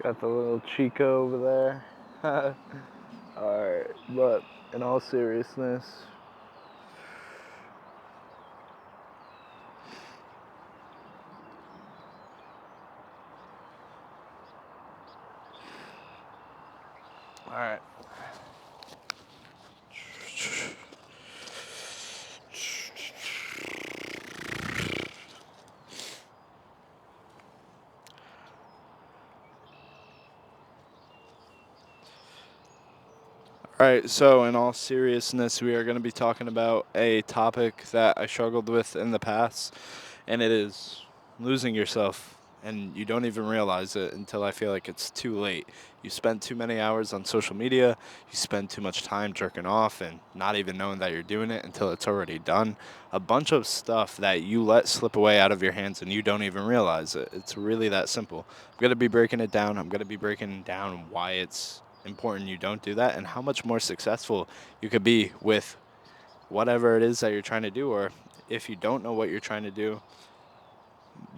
Got the little Chico over there. Alright, but in all seriousness, alright. Alright, so in all seriousness, we are going to be talking about a topic that I struggled with in the past, and it is losing yourself. And you don't even realize it until I feel like it's too late. You spend too many hours on social media, you spend too much time jerking off and not even knowing that you're doing it until it's already done. A bunch of stuff that you let slip away out of your hands and you don't even realize it. It's really that simple. I'm going to be breaking it down. I'm going to be breaking down why it's important you don't do that and how much more successful you could be with whatever it is that you're trying to do, or if you don't know what you're trying to do,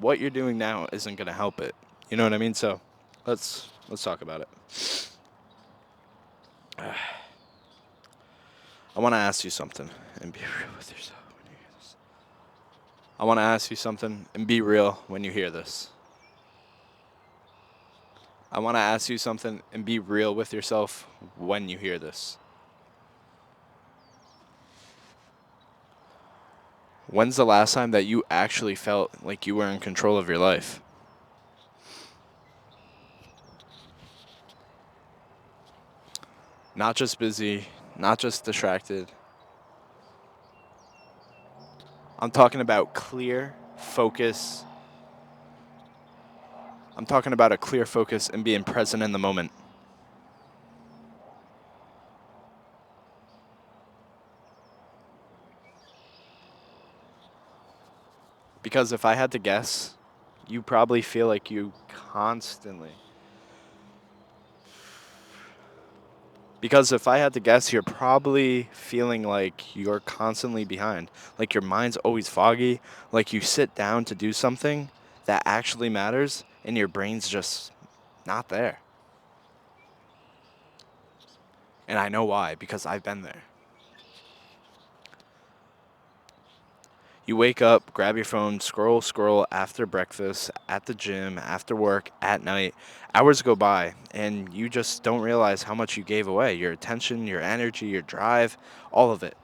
what you're doing now isn't going to help it. You know what I mean? So let's talk about it. I want to ask you something and be real with yourself when you hear this. I want to ask you something and be real when you hear this. I want to ask you something and be real with yourself when you hear this. When's the last time that you actually felt like you were in control of your life? Not just busy, not just distracted. I'm talking about clear focus. I'm talking about a clear focus and being present in the moment. Because if I had to guess, you probably feel like you constantly. Because if I had to guess, you're probably feeling like you're constantly behind. Like your mind's always foggy. Like you sit down to do something that actually matters and your brain's just not there. And I know why, because I've been there. You wake up, grab your phone, scroll after breakfast, at the gym, after work, at night. Hours go by, and you just don't realize how much you gave away. Your attention, your energy, your drive, all of it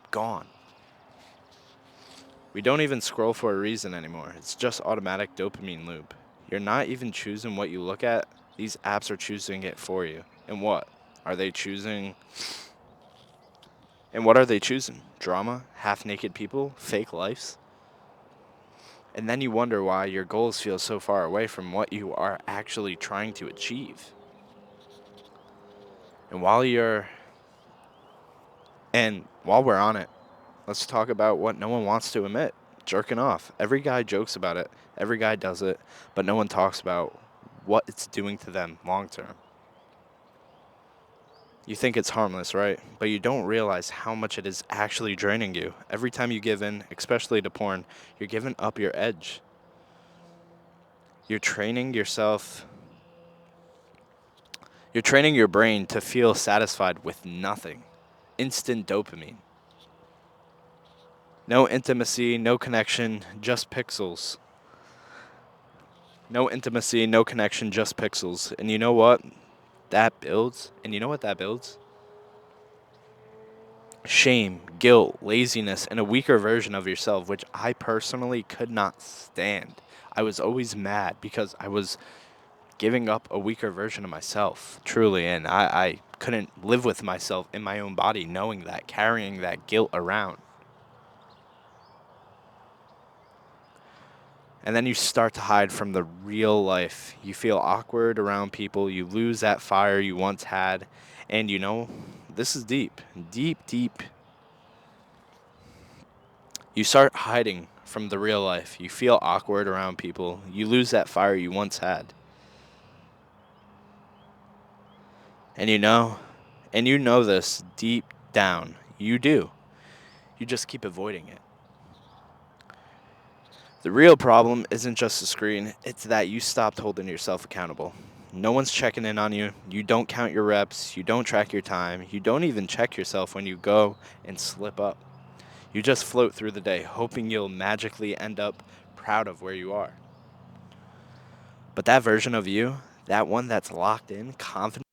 gone. We don't even scroll for a reason anymore. It's just automatic dopamine loop. You're not even choosing what you look at. These apps are choosing it for you. And what? Are they choosing? And what are they choosing? Drama? Half naked people? Fake lives? And then you wonder why your goals feel so far away from what you are actually trying to achieve. And while we're on it, let's talk about what no one wants to admit. Jerking off. Every guy jokes about it. Every guy does it, but no one talks about what it's doing to them long term. You think it's harmless, right? But you don't realize how much it is actually draining you. Every time you give in, especially to porn, you're giving up your edge. You're training yourself You're training your brain to feel satisfied with nothing. Instant dopamine. No intimacy, no connection, just pixels. No intimacy, no connection, just pixels. And you know what? That builds. And you know what that builds? Shame, guilt, laziness, and a weaker version of yourself, which I personally could not stand. I was always mad because I was giving up a weaker version of myself, truly. And I couldn't live with myself in my own body, knowing that, carrying that guilt around. And then you start to hide from the real life. You feel awkward around people. You lose that fire you once had. And you know, this is deep, deep, deep. You start hiding from the real life. You feel awkward around people. You lose that fire you once had. And you know this deep down. You do. You just keep avoiding it. The real problem isn't just the screen, it's that you stopped holding yourself accountable. No one's checking in on you. You don't count your reps. You don't track your time. You don't even check yourself when you go and slip up. You just float through the day, hoping you'll magically end up proud of where you are. But that version of you, that one that's locked in, confident,